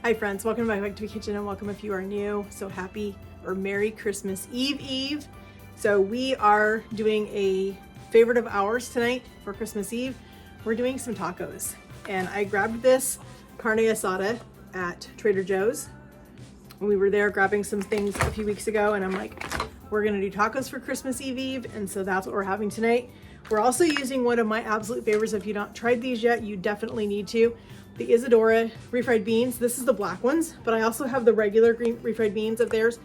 Hi friends, welcome back to the kitchen and welcome if you are new. So happy or Merry Christmas Eve. So we are doing a favorite of ours tonight for Christmas Eve. We're doing some tacos and I grabbed this carne asada at Trader Joe's. We were there grabbing some things a few weeks ago and I'm like, we're gonna do tacos for Christmas Eve. And so that's what we're having tonight. We're also using one of my absolute favorites. If you've not tried these yet, you definitely need to. The Isadora refried beans. This is the black ones, but I also have the regular green refried beans of theirs.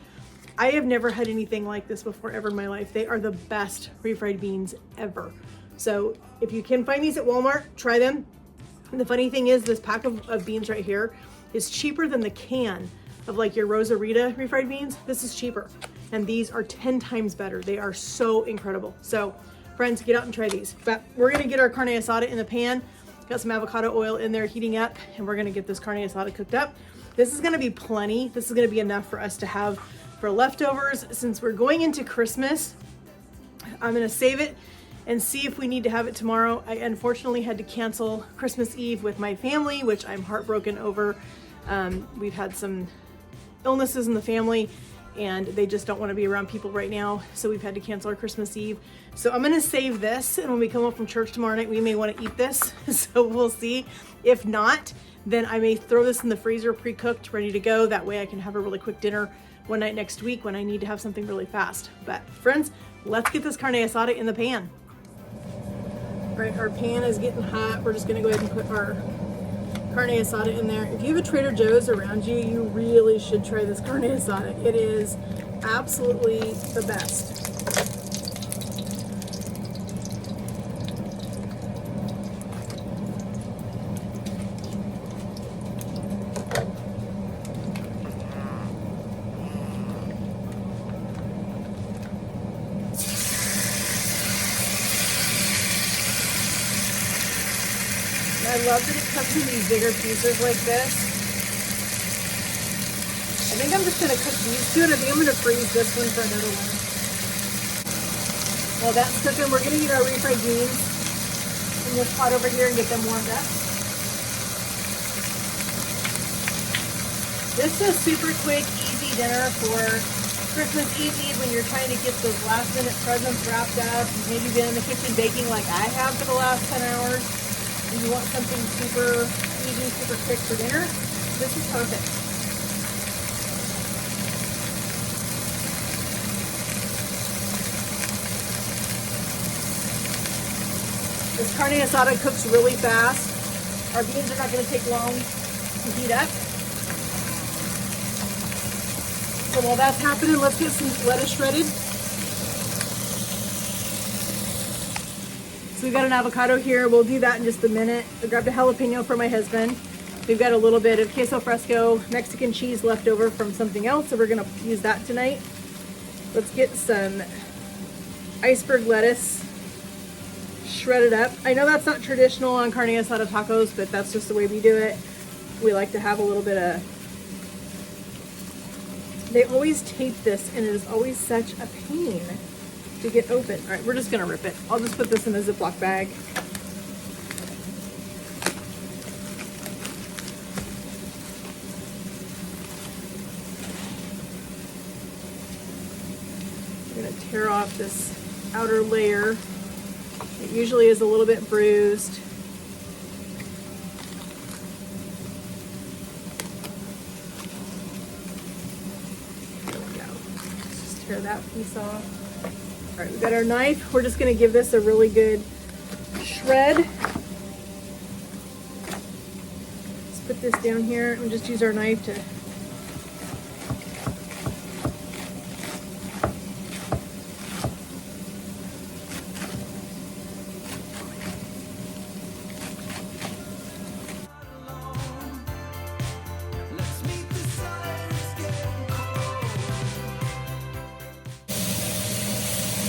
I have never had anything like this before ever in my life. They are the best refried beans ever. So if you can find these at Walmart, try them. And the funny thing is this pack of beans right here is cheaper than the can of like your Rosarita refried beans. This is cheaper. And these are 10 times better. They are so incredible. So friends, get out and try these. But we're gonna get our carne asada in the pan. Got some avocado oil in there heating up and we're gonna get this carne asada cooked up. This is gonna be plenty. This is gonna be enough for us to have for leftovers. Since we're going into Christmas, I'm gonna save it and see if we need to have it tomorrow. I unfortunately had to cancel Christmas Eve with my family, which I'm heartbroken over. We've had some illnesses in the family and they just don't want to be around people right now. So we've had to cancel our Christmas Eve. So I'm gonna save this and when we come home from church tomorrow night, we may want to eat this. So we'll see. If not, then I may throw this in the freezer pre-cooked, ready to go. That way I can have a really quick dinner one night next week when I need to have something really fast. But friends, let's get this carne asada in the pan. All right, our pan is getting hot. We're just gonna go ahead and put our carne asada in there. If you have a Trader Joe's around you, you really should try this carne asada. It is absolutely the best. I love that it comes in these bigger pieces like this. I think I'm just gonna cook these two and I think I'm gonna freeze this one for another one. While that's cooking, we're gonna eat our refried beans in this pot over here and get them warmed up. This is a super quick, easy dinner for Christmas Eve when you're trying to get those last minute presents wrapped up. You've maybe been in the kitchen baking like I have for the last 10 hours. And you want something super easy, super quick for dinner, this is perfect. This carne asada cooks really fast. Our beans are not going to take long to heat up. So while that's happening, let's get some lettuce shredded. So we've got an avocado here. We'll do that in just a minute. I grabbed a jalapeno for my husband. We've got a little bit of queso fresco Mexican cheese left over from something else, so we're gonna use that tonight. Let's get some iceberg lettuce shredded up. I know that's not traditional on carne asada tacos, but that's just the way we do it. We like to have a little bit of... They always tape this and it is always such a pain to get open. All right, we're just gonna rip it. I'll just put this in a Ziploc bag. I'm gonna tear off this outer layer. It usually is a little bit bruised. There we go. Let's just tear that piece off. All right, we've got our knife. We're just gonna give this a really good shred. Let's put this down here and just use our knife to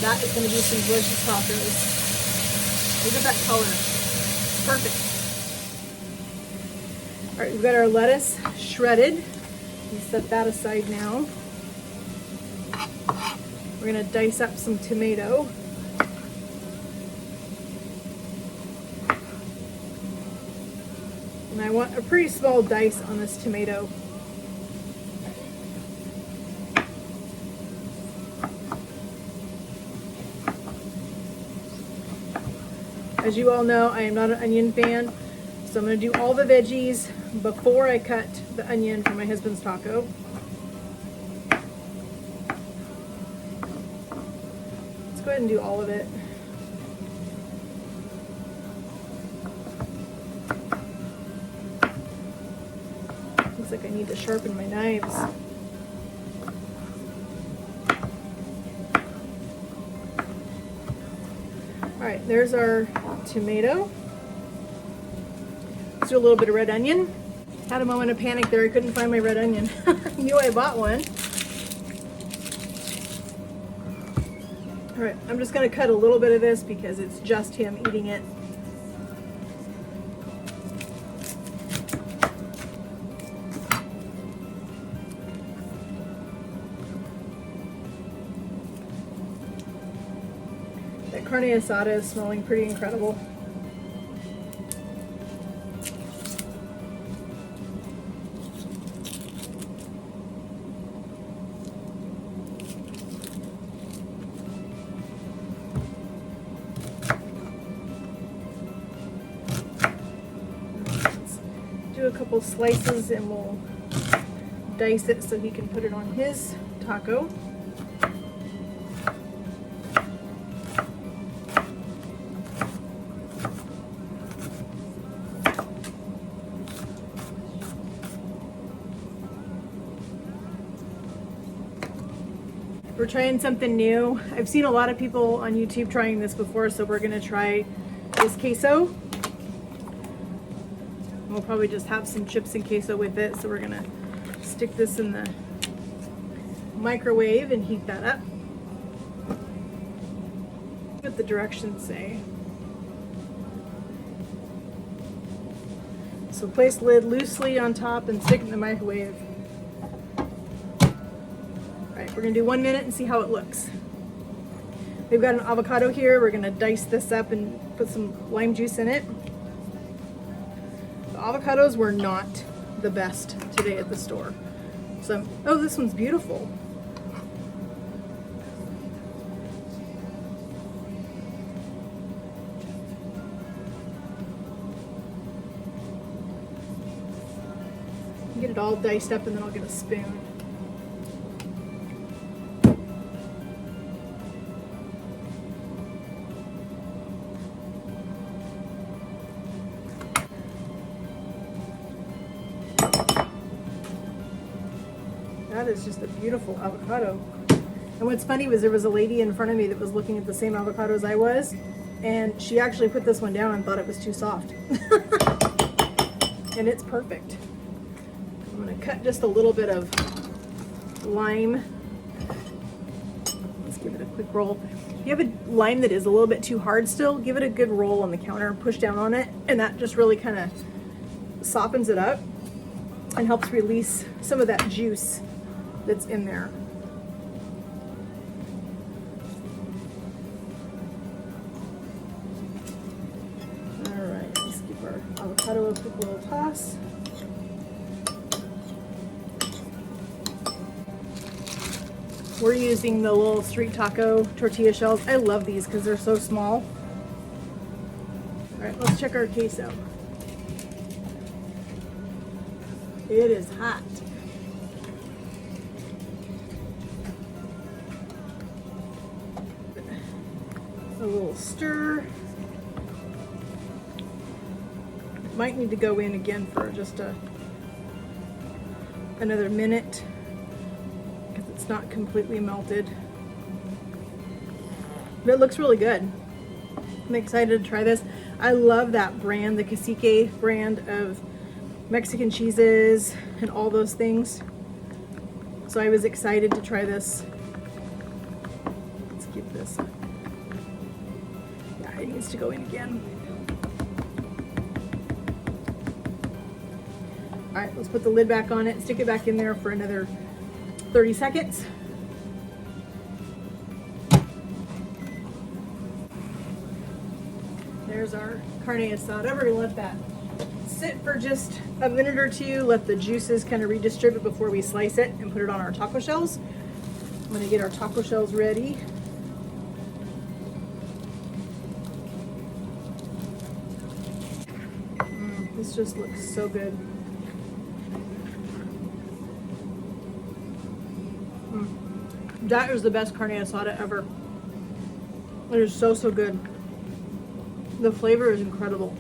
that is going to be some delicious tacos. Look at that color. Perfect. All right, we've got our lettuce shredded. We set that aside now. We're going to dice up some tomato. And I want a pretty small dice on this tomato. As you all know, I am not an onion fan, so I'm going to do all the veggies before I cut the onion for my husband's taco. Let's go ahead and do all of it. Looks like I need to sharpen my knives. All right, there's our tomato. Let's do a little bit of red onion. Had a moment of panic there. I couldn't find my red onion. Knew I bought one. All right, I'm just gonna cut a little bit of this because it's just him eating it. That Carneada is smelling pretty incredible. Let's do a couple slices and we'll dice it so he can put it on his taco. We're trying something new. I've seen a lot of people on YouTube trying this before, so we're gonna try this queso. We'll probably just have some chips and queso with it, so we're gonna stick this in the microwave and heat that up. What the directions say. So place lid loosely on top and stick it in the microwave. We're gonna do 1 minute and see how it looks. We've got an avocado here. We're gonna dice this up and put some lime juice in it. The avocados were not the best today at the store. So, oh, this one's beautiful. Get it all diced up and then I'll get a spoon. That is just a beautiful avocado. And what's funny was there was a lady in front of me that was looking at the same avocado as I was, and she actually put this one down and thought it was too soft. And it's perfect. I'm gonna cut just a little bit of lime. Let's give it a quick roll. If you have a lime that is a little bit too hard still, give it a good roll on the counter and push down on it, and that just really kind of softens it up and helps release some of that juice that's in there. All right, let's give our avocado a quick little toss. We're using the little street taco tortilla shells. I love these because they're so small. All right, let's check our queso. It is hot. A little stir. Might need to go in again for just another minute because it's not completely melted. But it looks really good. I'm excited to try this. I love that brand, the Cacique brand of Mexican cheeses and all those things. So I was excited to try this. Let's keep this. Yeah, it needs to go in again. All right, let's put the lid back on it, stick it back in there for another 30 seconds. There's our carne asada. We're gonna let that sit for just a minute or two, let the juices kind of redistribute before we slice it and put it on our taco shells. I'm gonna get our taco shells ready. This just looks so good. That is the best carne asada ever. It is so, so good. The flavor is incredible.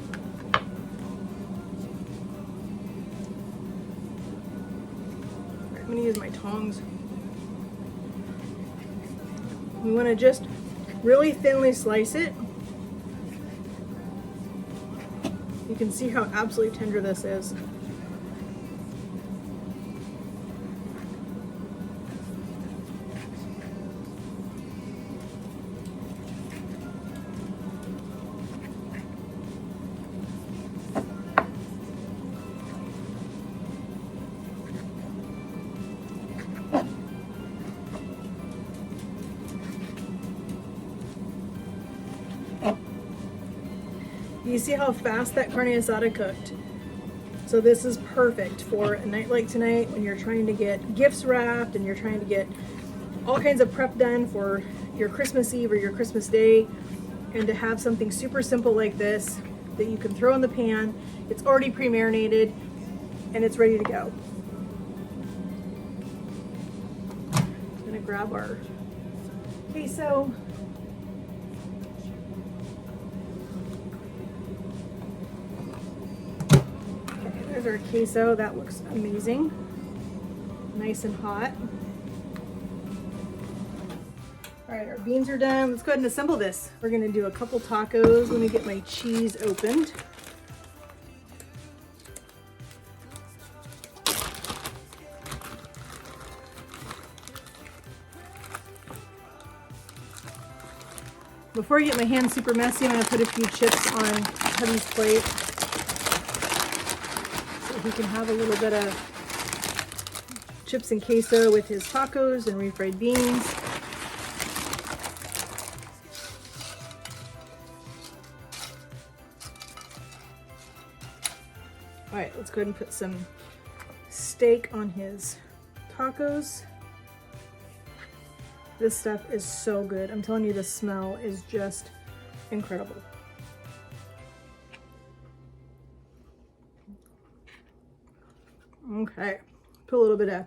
I'm gonna use my tongs. We wanna just really thinly slice it. You can see how absolutely tender this is. You see how fast that carne asada cooked? So this is perfect for a night like tonight when you're trying to get gifts wrapped and you're trying to get all kinds of prep done for your Christmas Eve or your Christmas Day, and to have something super simple like this that you can throw in the pan. It's already pre-marinated and it's ready to go. I'm gonna grab our queso. There's our queso. That looks amazing. Nice and hot. All right, our beans are done. Let's go ahead and assemble this. We're gonna do a couple tacos. Let me get my cheese opened. Before I get my hands super messy, I'm gonna put a few chips on Hubby's plate, he can have a little bit of chips and queso with his tacos and refried beans. All right, let's go ahead and put some steak on his tacos. This stuff is so good. I'm telling you, the smell is just incredible. Okay, put a little bit of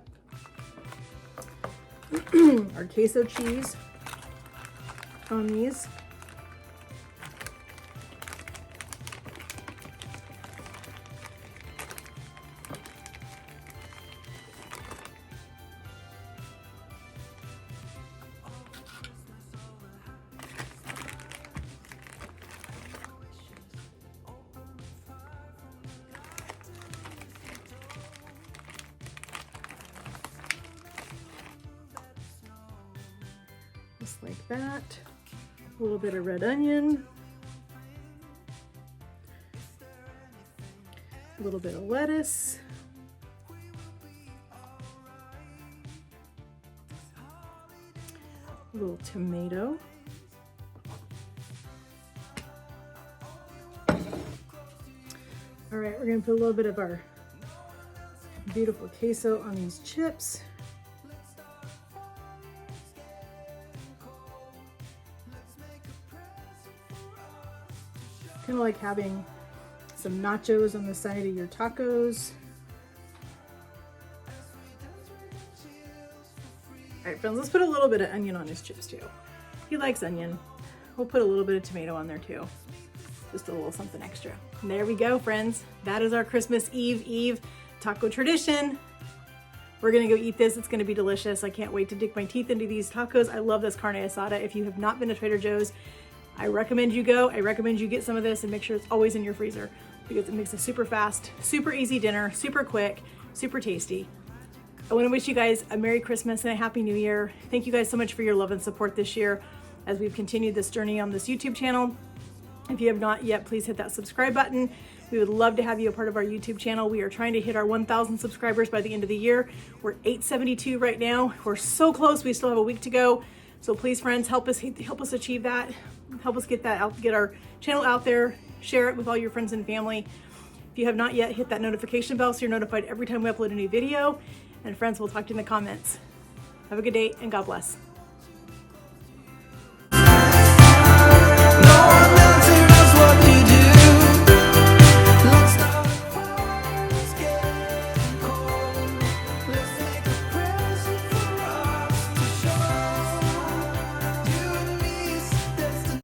our queso cheese on these. Just like that. A little bit of red onion. A little bit of lettuce. A little tomato. All right, we're gonna put a little bit of our beautiful queso on these chips. Kind of like having some nachos on the side of your tacos. All right, friends, let's put a little bit of onion on his chips too. He likes onion. We'll put a little bit of tomato on there too. Just a little something extra. And there we go, friends. That is our Christmas Eve taco tradition. We're gonna go eat this. It's gonna be delicious. I can't wait to dig my teeth into these tacos. I love this carne asada. If you have not been to Trader Joe's, I recommend you go. I recommend you get some of this and make sure it's always in your freezer, because it makes a super fast, super easy dinner, super quick, super tasty. I want to wish you guys a Merry Christmas and a Happy New Year. Thank you guys so much for your love and support this year as we've continued this journey on this YouTube channel. If you have not yet, please hit that subscribe button. We would love to have you a part of our YouTube channel. We are trying to hit our 1,000 subscribers by the end of the year. We're 872 right now. We're so close. We still have a week to go. So please, friends, help us achieve that. Help us get that out, get our channel out there, share it with all your friends and family. If you have not yet, hit that notification bell so you're notified every time we upload a new video. And friends, we'll talk to you in the comments. Have a good day and God bless.